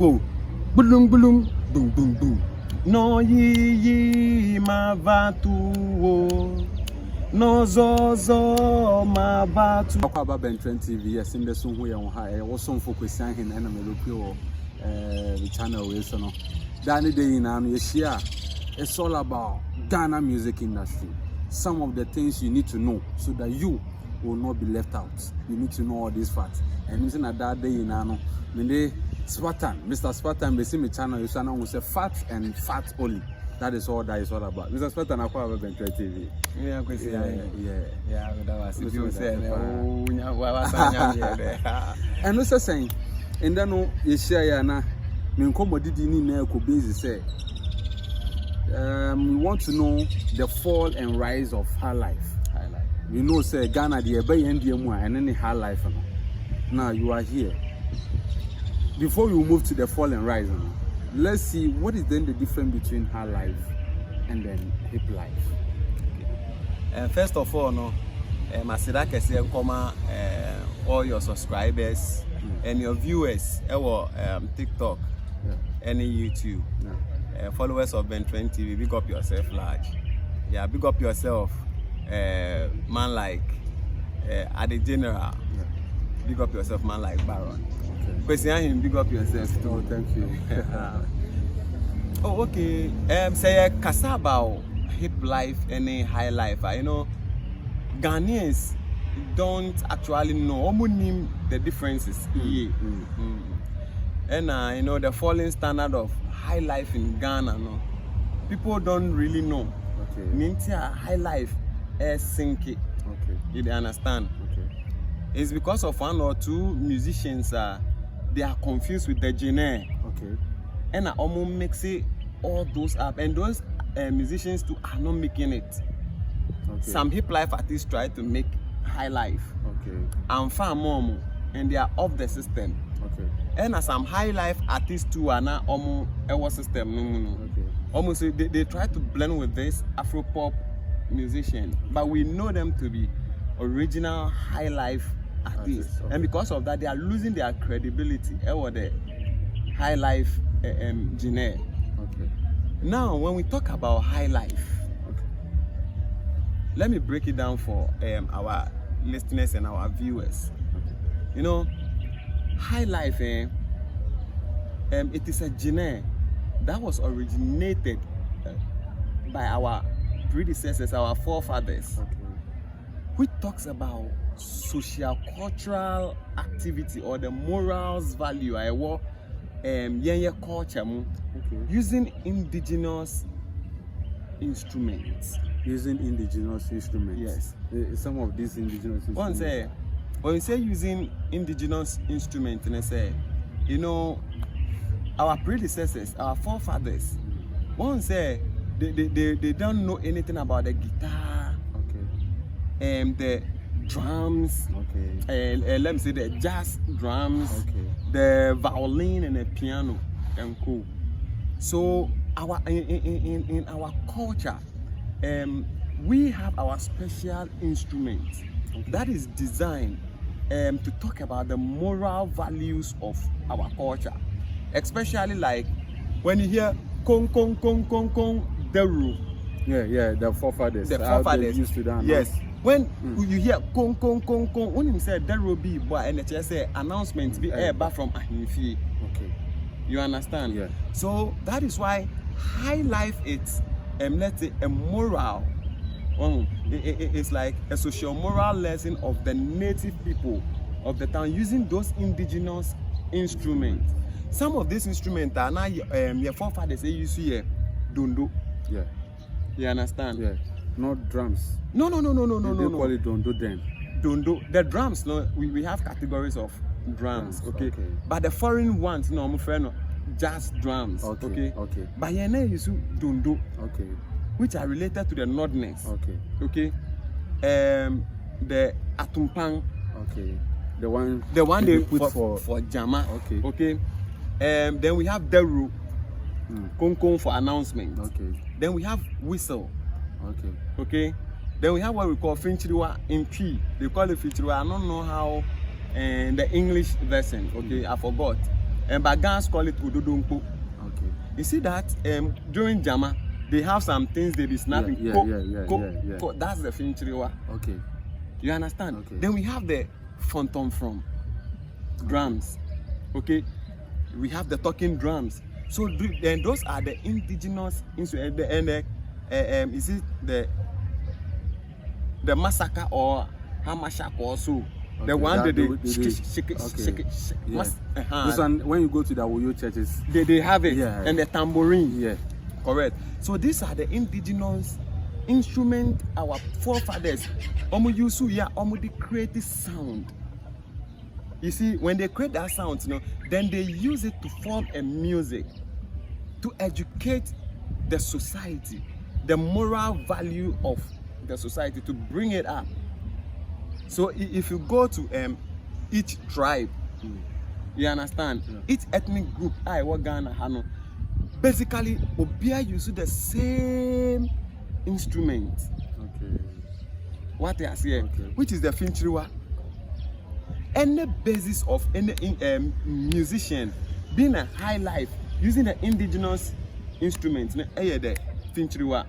Go, boom, boom, boom, boom, boom. No ye mavatu, no zo mavatu. Akwa Bentren TV, yes, in the song we on high. Also focus on him and the channel we so no. Danny day in Asia. It's all about Ghana music industry. Some of the things you need to know so that you will not be left out. You need to know all these facts. And using that day in Ano, Spartan, Mr. Spartan, they see my channel, you say fat and fat only. That is all about. Mr. Spartan, I've ever been to TV. Yeah, that was it. You said, and what's the saying? And then you share na me commodity ni na ko base say. We want to know the fall and rise of HILIFE. You know, say Ghana the ebe NDMU and any HILIFE. Now you are here. Before we move to the fall and rise, let's see what is then the difference between HILIFE and then HILIFE. First of all, no, Masida Kesi Nkoma, all your subscribers and your viewers, TikTok, any YouTube. Followers of Bentren TV, big up yourself large. Yeah, big up yourself, man like Ade General. Big up yourself, man like Baron. Question big up yourself too. Oh, thank you. Oh, okay. Say Kasaba HILIFE any HILIFE. You know, Ghanaians don't actually know the differences. And you know the falling standard of HILIFE in Ghana, no, people don't really know. Okay. Mintia HILIFE is sinking. Okay. You understand? Okay. It's because of one or two musicians. They are confused with the genre. Okay. And I almost mix it all those up, and those musicians too are not making it. Okay. Some HILIFE artists try to make HILIFE. Okay. And far more, and they are off the system. Okay. And some HILIFE artists too are now almost our system. No. Okay. Almost they try to blend with this Afro pop musician, but we know them to be original HILIFE artists. Okay. And because of that, they are losing their credibility. Or the HILIFE genre. Okay. Now, when we talk about HILIFE, okay, let me break it down for our listeners and our viewers. Okay. You know, HILIFE, it is a genre that was originated by our predecessors, our forefathers, okay, which talks about social cultural activity or the morals value culture okay, using indigenous instruments. Using indigenous instruments. Yes. Some of these indigenous instruments. When you say using indigenous instruments, and I say, you know, our predecessors, our forefathers, one say they don't know anything about the guitar, okay, the drums, okay, let me say the jazz drums, okay, the violin and the piano, and cool. So our in our culture, we have our special instrument, okay, that is designed to talk about the moral values of our culture, especially like when you hear kong kong kong kong kong deru. Yeah, the forefathers. The forefathers used to that. Yes. When you hear kong kong kong kong, when you say deru be boy and the say announcement be air back from Ahimfi. Okay. You understand? Yeah. So that is why HILIFE it's let's say a moral. It's like a social moral lesson of the native people of the town using those indigenous instruments. Some of these instruments are now your forefathers they used to hear dondo. Yeah. You understand? Yeah. Not drums. No. They call it dondo then. Dondo. The drums, no, we have categories of drums, okay? But the foreign ones, no, I'm afraid no, jazz drums, okay? But your name is dondo, okay, which are related to the northerners, okay? The atumpang, okay, the one they put for jama, okay. Then we have deru, kong for announcement, okay. Then we have whistle, okay. Then we have what we call finchiriwa in P. They call it finchiriwa. I don't know how, and the English version, okay, I forgot. and but Ghans call it Ododonko. Okay. You see that during Jama, they have some things they be snapping. Yeah. That's the Finchiriwa. Okay. You understand? Okay. Then we have the phantom from drums. Okay. We have the talking drums. So then those are the indigenous instruments. And is it the massacre or hamashak also? Okay, the one that shake. This one, when you go to the Woyo churches, they have it, yeah, and the tambourine. Yeah. Correct. So these are the indigenous instruments our forefathers use to create this sound. You see, when they create that sound, then they use it to form a music to educate the society, the moral value of the society, to bring it up. So if you go to each tribe, you understand, each ethnic group, Ghana, basically, Obia use the same instrument. Okay. What they are saying, which is the Finchiriwa. Any basis of any musician being a high life using the indigenous instruments, the Finchiriwa,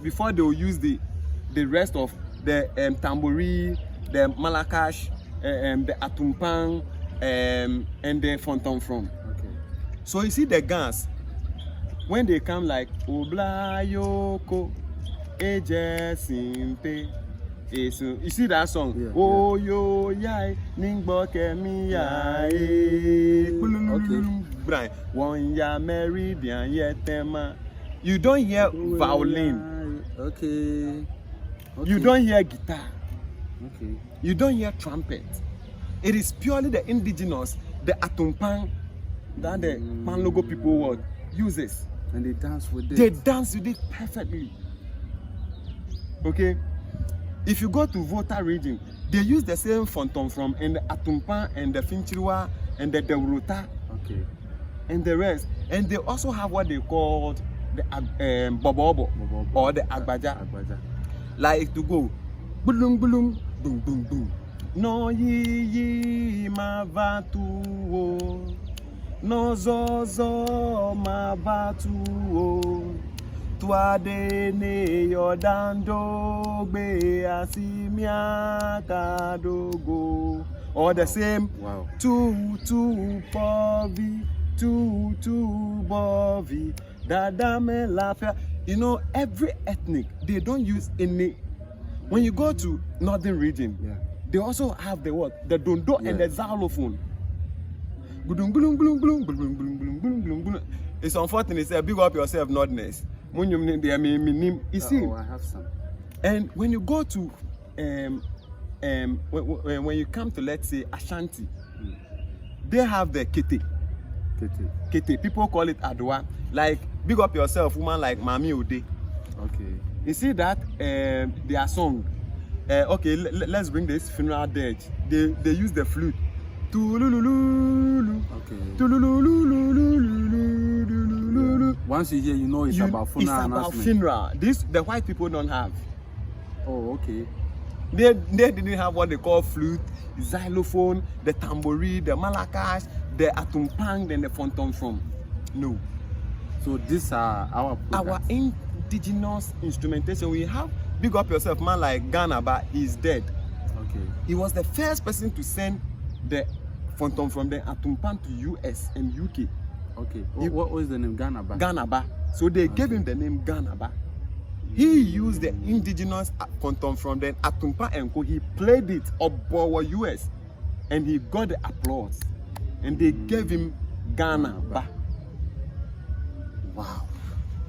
before they will use the rest of the tambourine, the malakash, the atumpang, and the phantom from. Okay. So you see the Ghans, when they come like Oblayoko, Eje Simpe. So you see that song? Yeah, oh yo yai ningbo kemi yai. Okay. One ya meridian yetema. You don't hear violin. Okay. You don't hear guitar. Okay. You don't hear trumpet. It is purely the indigenous, the atumpang, that the Panlogo people uses. And they dance with it. They dance with it perfectly. Okay. If you go to Volta region, they use the same phantom from and the atumpang and the Finchiriwa and the Deurota. Okay. And the rest. And they also have what they call the bobobo or the agbaja. Like to go bulum bulum boom boom boom. No yi mavatu o. No zozo mavatu o. Tuade ne yodando be asimia kadogo. Or the same. Wow. Tu povi, tu bovi, dadame lafia. You know, every ethnic, they don't use any. When you go to northern region, they also have the what? The dondo and the xylophone. It's unfortunate. Say, big up yourself, nordness. You see, I have some. And when you go to when you come to, let's say, Ashanti, they have the kete. People call it adwa. Like, big up yourself, woman like Mami Ode. Okay. You see that their song. Okay, let's bring this funeral dirge. They use the flute. Tululululu. Okay. Tululululu. Once you hear, you know it's about funeral. It's about funeral. This the white people don't have. Oh, okay. They didn't have what they call flute, xylophone, the tambourine, the malakash, the atumpang, then the phantom from. No. So these are our indigenous instrumentation. We have, big up yourself, man like Ghana, but he's dead. Okay. He was the first person to send the phantom from the atumpang to US and UK. Okay. What was the name? Ghanaba? Ghanaba. So they gave him the name Ghanaba. He used the indigenous phantom from the Atumpa and he played it aboard US and he got the applause. And they gave him Ghanaba. Wow.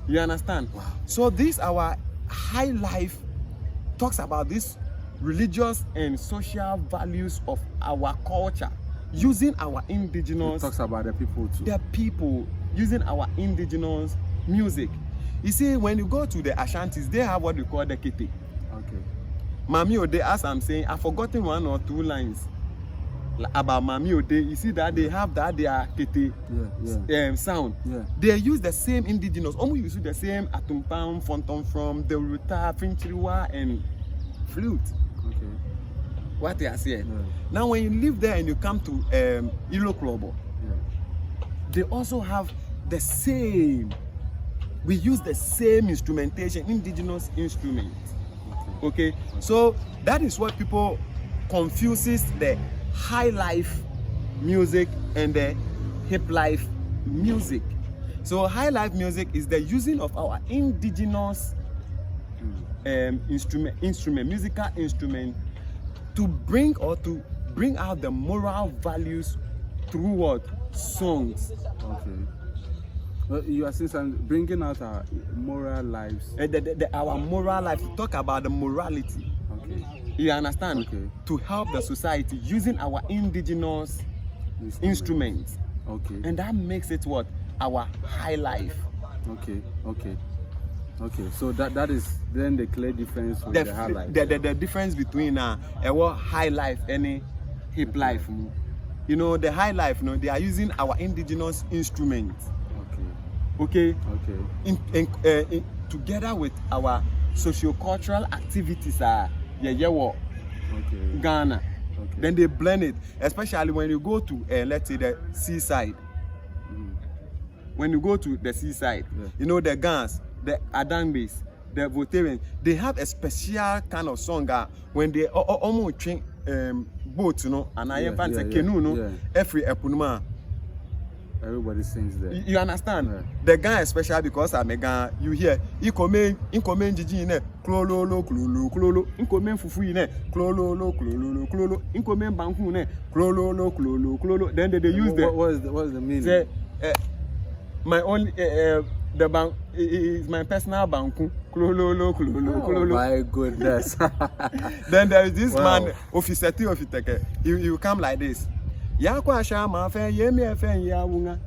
You understand? Wow. So this our high life talks about this religious and social values of our culture using our indigenous. It talks about the people too. The people using our indigenous music. You see, when you go to the Ashantis, they have what we call the kete. Okay. Mami Ode, as I'm saying, I've forgotten one or two lines about Mami Ode. You see that they have that their kete sound. Yeah. They use the same indigenous, almost use the same atumpam, phantom from the ruta, finchiriwa, and flute. Okay. What they are saying. Now, when you live there and you come to Ilo Club, they also have the same. We use the same instrumentation, indigenous instruments. Okay, so that is what people confuses the high life music and the hip life music. So high life music is the using of our indigenous musical instrument to bring out the moral values through what? Songs. Okay. Well, you are saying bringing out our moral lives. Our moral life. Talk about the morality. Okay. You understand? Okay. To help the society using our indigenous instruments. Okay. And that makes it what? Our high life. Okay. Okay. Okay. So that is then the clear difference with the high life. The difference between a high life and hip life. You know, the high life, you know, they are using our indigenous instruments. Okay. Okay. Together with our socio-cultural activities, okay. Ghana. Okay. Then they blend it, especially when you go to let's say the seaside. When you go to the seaside, you know, the Gans, the Adangbes, the Votarians, they have a special kind of song when they almost train boats, you know, and I am fancy canoe, no, every epunuma. Everybody sings there. You understand? Yeah. The Ghana is special because I'm a Ghana. You hear, incomen jiji ne, klolo, incomen fufu ne, klolo, incomen banku ne, klolo. Then they use the. What is the meaning? Say, my only the bank is my personal banku. Klolo. Oh my goodness. Then there is this man, officer. You come like this. Yakwa shama fe yemi efe ya wunga.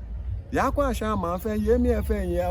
Yakwa shama fe yemi efe ya